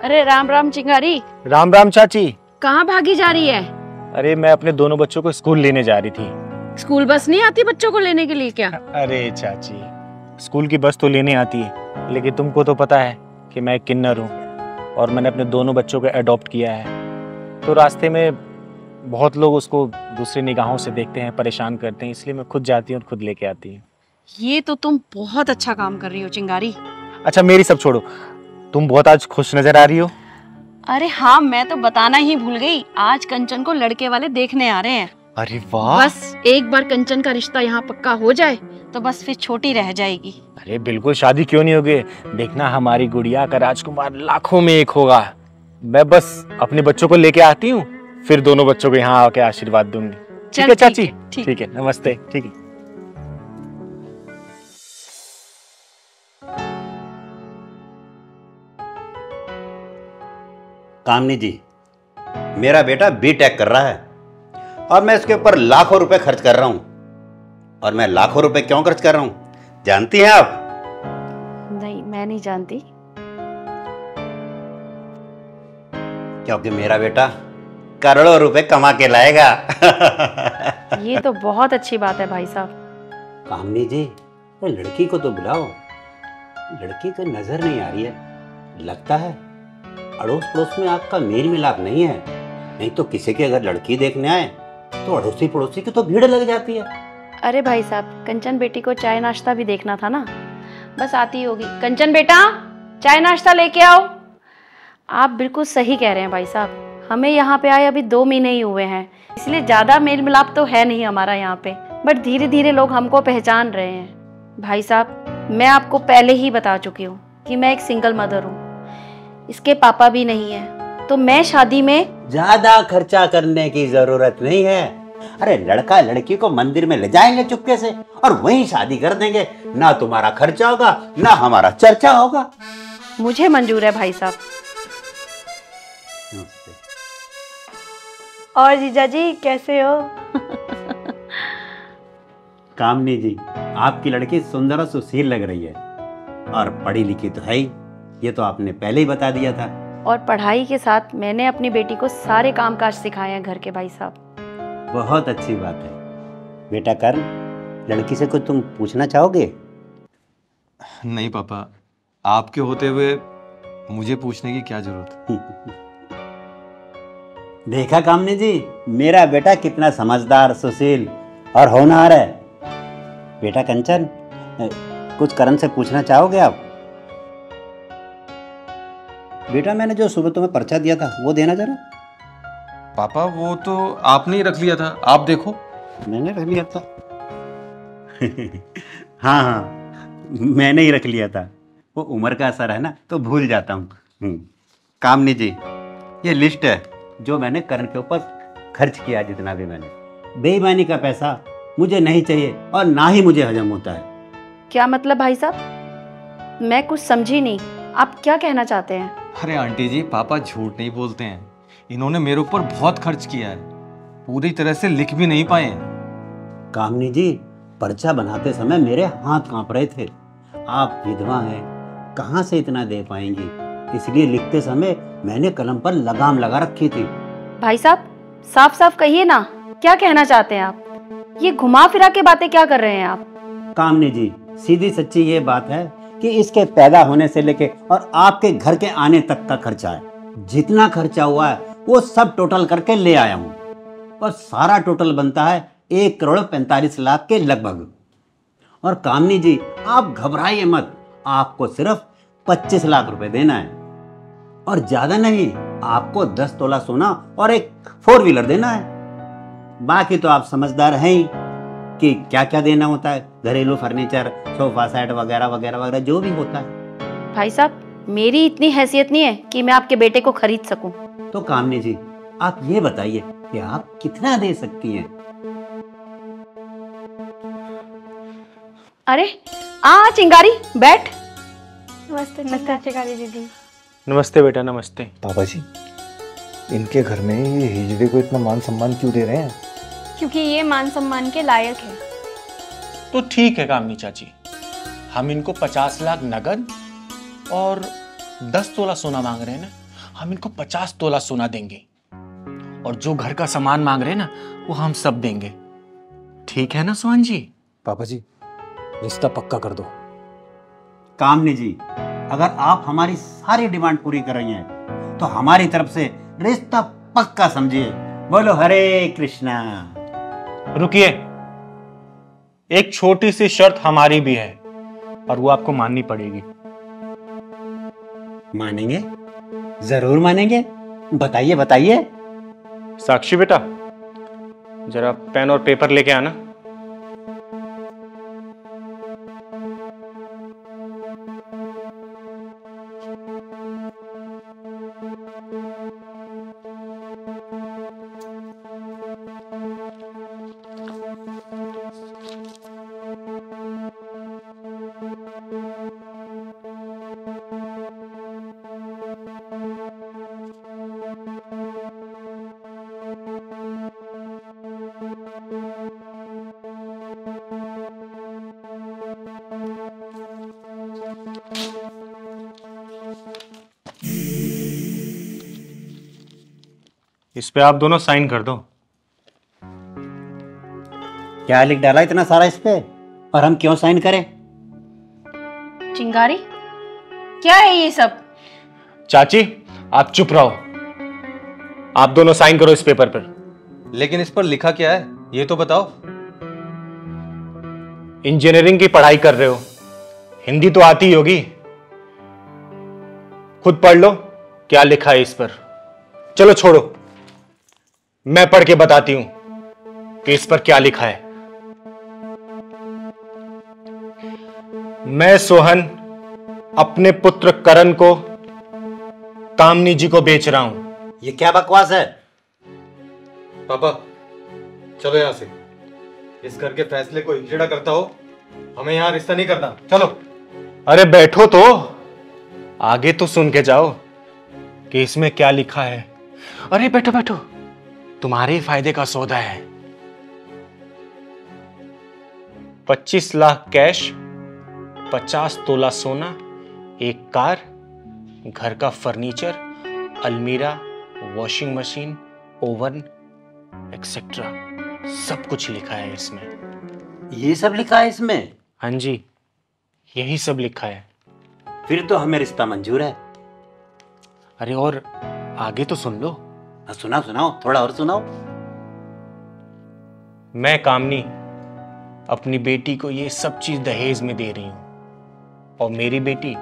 अरे राम राम चिंगारी। राम राम चाची। कहाँ भागी जा रही है? अरे मैं अपने दोनों बच्चों को स्कूल लेने जा रही थी। स्कूल बस नहीं आती बच्चों को लेने के लिए क्या? अरे चाची, स्कूल की बस तो लेने आती है, लेकिन तुमको तो पता है कि मैं एक किन्नर हूँ और मैंने अपने दोनों बच्चों को अडॉप्ट किया है। तो रास्ते में बहुत लोग उसको दूसरी निगाहों से देखते हैं, परेशान करते हैं, इसलिए मैं खुद जाती हूँ और खुद लेके आती हूँ। ये तो तुम बहुत अच्छा काम कर रही हो चिंगारी। अच्छा मेरी सब छोड़ो, तुम बहुत आज खुश नजर आ रही हो। अरे हाँ, मैं तो बताना ही भूल गई, आज कंचन को लड़के वाले देखने आ रहे हैं। अरे वाह। बस एक बार कंचन का रिश्ता यहाँ पक्का हो जाए तो बस फिर छोटी रह जाएगी। अरे बिल्कुल, शादी क्यों नहीं होगी। देखना हमारी गुड़िया का राजकुमार लाखों में एक होगा। मैं बस अपने बच्चों को लेके आती हूँ, फिर दोनों बच्चों को यहाँ आके आशीर्वाद दूंगी। ठीक है चाची? ठीक है, नमस्ते। ठीक है। कामनी जी, मेरा बेटा बीटेक कर रहा है और मैं इसके ऊपर लाखों रुपए खर्च कर रहा हूं। और मैं लाखों रुपए क्यों खर्च कर रहा हूं जानती हैं आप? नहीं, मैं नहीं जानती। क्योंकि मेरा बेटा करोड़ों रुपए कमा के लाएगा। ये तो बहुत अच्छी बात है भाई साहब। कामनी जी, वो लड़की को तो बुलाओ। लड़की तो नजर नहीं आ रही है। लगता है अड़ोस पड़ोस में आपका मेल मिलाप नहीं है। नहीं तो किसी के अगर लड़की देखने आए तो अड़ोसी पड़ोसी की तो भीड़ लग जाती है। अरे भाई साहब, कंचन बेटी को चाय नाश्ता भी देखना था ना, बस आती होगी। कंचन बेटा, चाय नाश्ता लेके आओ। आप बिल्कुल सही कह रहे हैं भाई साहब, हमें यहाँ पे आए अभी 2 महीने ही हुए हैं, इसलिए ज़्यादा मेल मिलाप तो है नहीं हमारा यहाँ पे, बट धीरे धीरे लोग हमको पहचान रहे हैं। भाई साहब, मैं आपको पहले ही बता चुकी हूँ कि मैं एक सिंगल मदर हूँ, इसके पापा भी नहीं है, तो मैं शादी में ज्यादा खर्चा करने की जरूरत नहीं है। अरे लड़का लड़की को मंदिर में ले जाएंगे चुपके से और वहीं शादी कर देंगे। ना तुम्हारा खर्चा होगा ना हमारा चर्चा होगा। मुझे मंजूर है भाई साहब। और जीजा जी कैसे हो? कामनी जी, आपकी लड़की सुंदर और सुशील लग रही है और पढ़ी लिखी तो है ही, ये तो आपने पहले ही बता दिया था। और पढ़ाई के साथ मैंने अपनी बेटी को सारे कामकाज सिखाए हैं घर के भाई साहब। बहुत अच्छी बात है। बेटा कर्ण, लड़की से कुछ तुम पूछना चाहोगे? नहीं पापा, आपके होते हुए मुझे पूछने की क्या जरूरत। देखा कामनी जी, मेरा बेटा कितना समझदार, सुशील और होनहार है। बेटा कंचन, कुछ करण से पूछना चाहोगे आप? बेटा मैंने जो सुबह तुम्हें पर्चा दिया था वो देना जरा। पापा वो तो आपने ही रख लिया था, आप देखो। मैंने रख लिया था। हाँ हाँ, मैंने ही रख लिया था। वो उम्र का असर है ना, तो भूल जाता हूँ। कामनी जी, ये लिस्ट है जो मैंने करण के ऊपर खर्च किया। जितना भी मैंने, बेईमानी का पैसा मुझे नहीं चाहिए और ना ही मुझे हजम होता है। क्या मतलब भाई साहब? मैं कुछ समझी नहीं, आप क्या कहना चाहते हैं? अरे आंटी जी, पापा झूठ नहीं बोलते हैं। इन्होंने मेरे ऊपर बहुत खर्च किया है, पूरी तरह से लिख भी नहीं पाए। कामनी जी, पर्चा बनाते समय मेरे हाथ कांप रहे थे। आप विधवा हैं, कहाँ से इतना दे पाएंगी, इसलिए लिखते समय मैंने कलम पर लगाम लगा रखी थी। भाई साहब, साफ साफ कहिए ना, क्या कहना चाहते हैं आप? ये घुमा फिरा के बातें क्या कर रहे हैं आप? कामनी जी, सीधी सच्ची ये बात है कि इसके पैदा होने से लेके और आपके घर के आने तक का खर्चा है। जितना खर्चा हुआ है वो सब टोटल करके ले आया हूँ और सारा टोटल बनता है 1,45,00,000 के लगभग। और कामनी जी, आप घबराइए मत, आपको सिर्फ 25 लाख रुपए देना है और ज्यादा नहीं। आपको 10 तोला सोना और एक 4 व्हीलर देना है। बाकी तो आप समझदार हैं ही कि क्या क्या देना होता है, घरेलू फर्नीचर, सोफा सेट वगैरह वगैरह वगैरह जो भी होता है। भाई साहब, मेरी इतनी हैसियत नहीं है कि मैं आपके बेटे को खरीद सकूं। तो कामनी जी, आप ये बताइए कि आप कितना दे सकती हैं? अरे चिंगारी, बैठ। नमस्ते चिंगारी दीदी। नमस्ते बेटा, नमस्ते। पापा जी, इनके घर में ये हिजड़े को इतना मान सम्मान क्यों दे रहे हैं? क्योंकि ये मान सम्मान के लायक है। तो ठीक है कामनी चाची, हम इनको 50 लाख नगद और 10 तोला सोना मांग रहे हैं ना, हम इनको 50 तोला सोना देंगे और जो घर का सामान मांग रहे हैं ना वो हम सब देंगे। ठीक है ना सोहन जी? पापा जी रिश्ता पक्का कर दो। कामनी जी, अगर आप हमारी सारी डिमांड पूरी कर रही हैं तो हमारी तरफ से रिश्ता पक्का समझिए। बोलो हरे कृष्णा। रुकिए, एक छोटी सी शर्त हमारी भी है और वो आपको माननी पड़ेगी। मानेंगे? जरूर मानेंगे, बताइए बताइए। साक्षी बेटा, जरा पेन और पेपर लेके आना। इस पे आप दोनों साइन कर दो। क्या लिख डाला इतना सारा इस पे, और हम क्यों साइन करें? चिंगारी, क्या है ये सब? चाची आप चुप रहो, आप दोनों साइन करो इस पेपर पर। लेकिन इस पर लिखा क्या है ये तो बताओ। इंजीनियरिंग की पढ़ाई कर रहे हो, हिंदी तो आती ही होगी, खुद पढ़ लो क्या लिखा है इस पर। चलो छोड़ो, मैं पढ़ के बताती हूं कि इस पर क्या लिखा है। मैं सोहन अपने पुत्र करण को कामनी जी को बेच रहा हूं। ये क्या बकवास है? पापा चलो यहां से। इस घर के फैसले को हिजड़ा करता हो, हमें यहां रिश्ता नहीं करना। चलो। अरे बैठो तो, आगे तो सुन के जाओ कि इसमें क्या लिखा है। अरे बैठो बैठो, तुम्हारे फायदे का सौदा है। 25 लाख कैश, 50 तोला सोना, एक कार, घर का फर्नीचर, अलमीरा, वॉशिंग मशीन, ओवन एक्सेट्रा, सब कुछ लिखा है इसमें। ये सब लिखा है इसमें? हाँ जी, यही सब लिखा है। फिर तो हमें रिश्ता मंजूर है। अरे और आगे तो सुन लो। सुनाओ सुनाओ, थोड़ा और सुनाओ। मैं कामनी अपनी बेटी को ये सब चीज दहेज में दे रही हूं और मेरी बेटी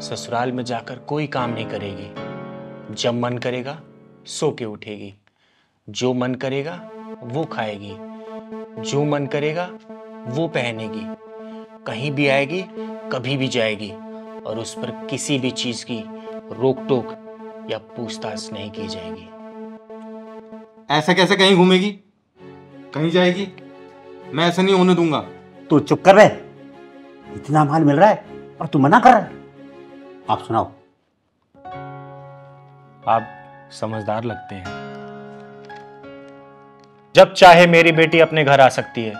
ससुराल में जाकर कोई काम नहीं करेगी। जब मन करेगा सो के उठेगी, जो मन करेगा वो खाएगी, जो मन करेगा वो पहनेगी, कहीं भी आएगी कभी भी जाएगी और उस पर किसी भी चीज की रोक टोक या पूछताछ नहीं की जाएगी। ऐसा कैसे कहीं घूमेगी, कहीं जाएगी? मैं ऐसा नहीं होने दूंगा। तू चुप कर रहे, इतना माल मिल रहा है और तू मना कर रहा है। आप सुनाओ। आप समझदार लगते हैं। जब चाहे मेरी बेटी अपने घर आ सकती है,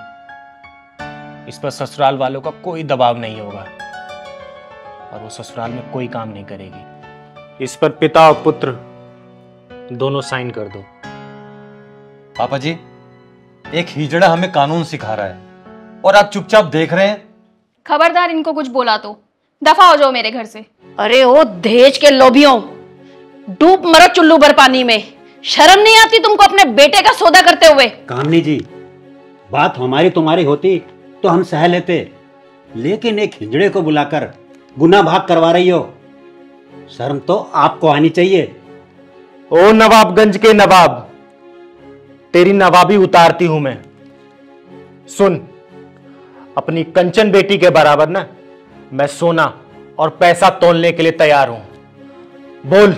इस पर ससुराल वालों का कोई दबाव नहीं होगा और वो ससुराल में कोई काम नहीं करेगी। इस पर पिता और पुत्र दोनों साइन कर दो। पापा जी, एक हिजड़ा हमें कानून सिखा रहा है और आप चुपचाप देख रहे हैं। खबरदार इनको कुछ बोला तो दफा हो जाओ मेरे घर से। अरे ओ दहेज के लोभियों, डूब मरो चुल्लू भर पानी में। शर्म नहीं आती तुमको अपने बेटे का सौदा करते हुए? कामनी जी, बात हमारी तुम्हारी होती तो हम सह लेते, लेकिन एक हिजड़े को बुलाकर गुनाह भाग करवा रही हो। शर्म तो आपको आनी चाहिए। ओ नवाबगंज के नवाब, तेरी नवाबी उतारती हूं मैं। सुन, अपनी कंचन बेटी के बराबर ना मैं सोना और पैसा तोलने के लिए तैयार हूं। बोल,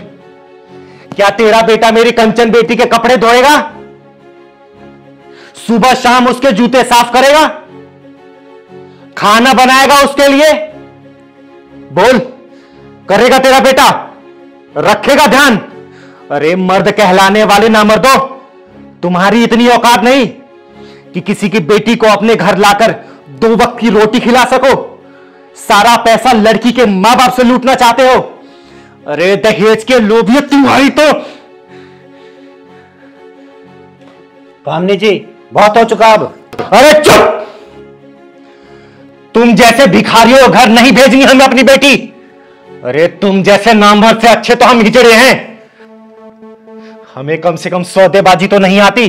क्या तेरा बेटा मेरी कंचन बेटी के कपड़े धोएगा? सुबह शाम उसके जूते साफ करेगा? खाना बनाएगा उसके लिए? बोल, करेगा तेरा बेटा? रखेगा ध्यान? अरे मर्द कहलाने वाले ना मर्दो, तुम्हारी इतनी औकात नहीं कि किसी की बेटी को अपने घर लाकर 2 वक्त की रोटी खिला सको। सारा पैसा लड़की के मां बाप से लूटना चाहते हो। अरे दहेज के लोभी तुम्हारी तो। कामनी जी बहुत हो चुका अब। अरे चुप! तुम जैसे भिखारियों को घर नहीं भेजनी हमें अपनी बेटी। अरे तुम जैसे नामर्द से अच्छे तो हम हिजड़े हैं। हमें कम से कम सौदेबाजी तो नहीं आती।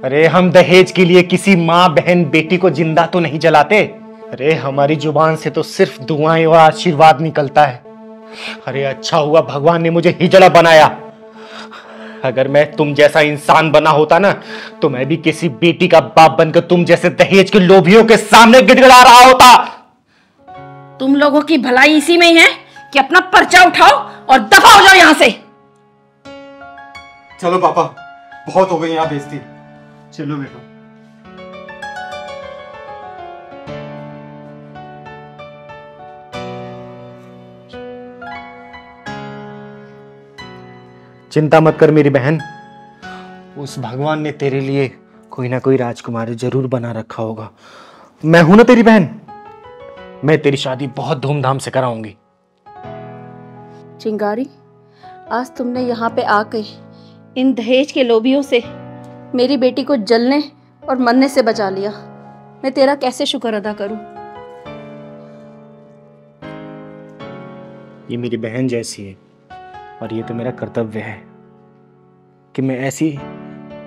अरे हम दहेज के लिए किसी माँ बहन बेटी को जिंदा तो नहीं जलाते। अरे हमारी जुबान से तो सिर्फ दुआएं और आशीर्वाद निकलता है। अरे अच्छा हुआ भगवान ने मुझे हिजड़ा बनाया। अगर मैं तुम जैसा इंसान बना होता ना तो मैं भी किसी बेटी का बाप बनकर तुम जैसे दहेज के लोभियों के सामने गिड़गिड़ा रहा होता। तुम लोगों की भलाई इसी में ही है कि अपना पर्चा उठाओ और दफा हो जाओ यहाँ से। चलो पापा, बहुत हो गई यहाँ बेइज्जती। चलो बेटा। चिंता मत कर मेरी बहन, उस भगवान ने तेरे लिए कोई ना कोई राजकुमारी जरूर बना रखा होगा। मैं हूं ना तेरी बहन, मैं तेरी शादी बहुत धूमधाम से कराऊंगी। चिंगारी, आज तुमने यहाँ पे आके इन दहेज के लोभियों से मेरी बेटी को जलने और मरने से बचा लिया। मैं तेरा कैसे शुक्र अदा करूं। ये मेरी बहन जैसी है और ये तो मेरा कर्तव्य है कि मैं ऐसी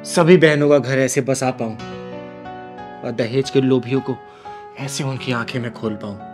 सभी बहनों का घर ऐसे बसा पाऊं और दहेज के लोभियों को ऐसे उनकी आंखें में खोल पाऊं।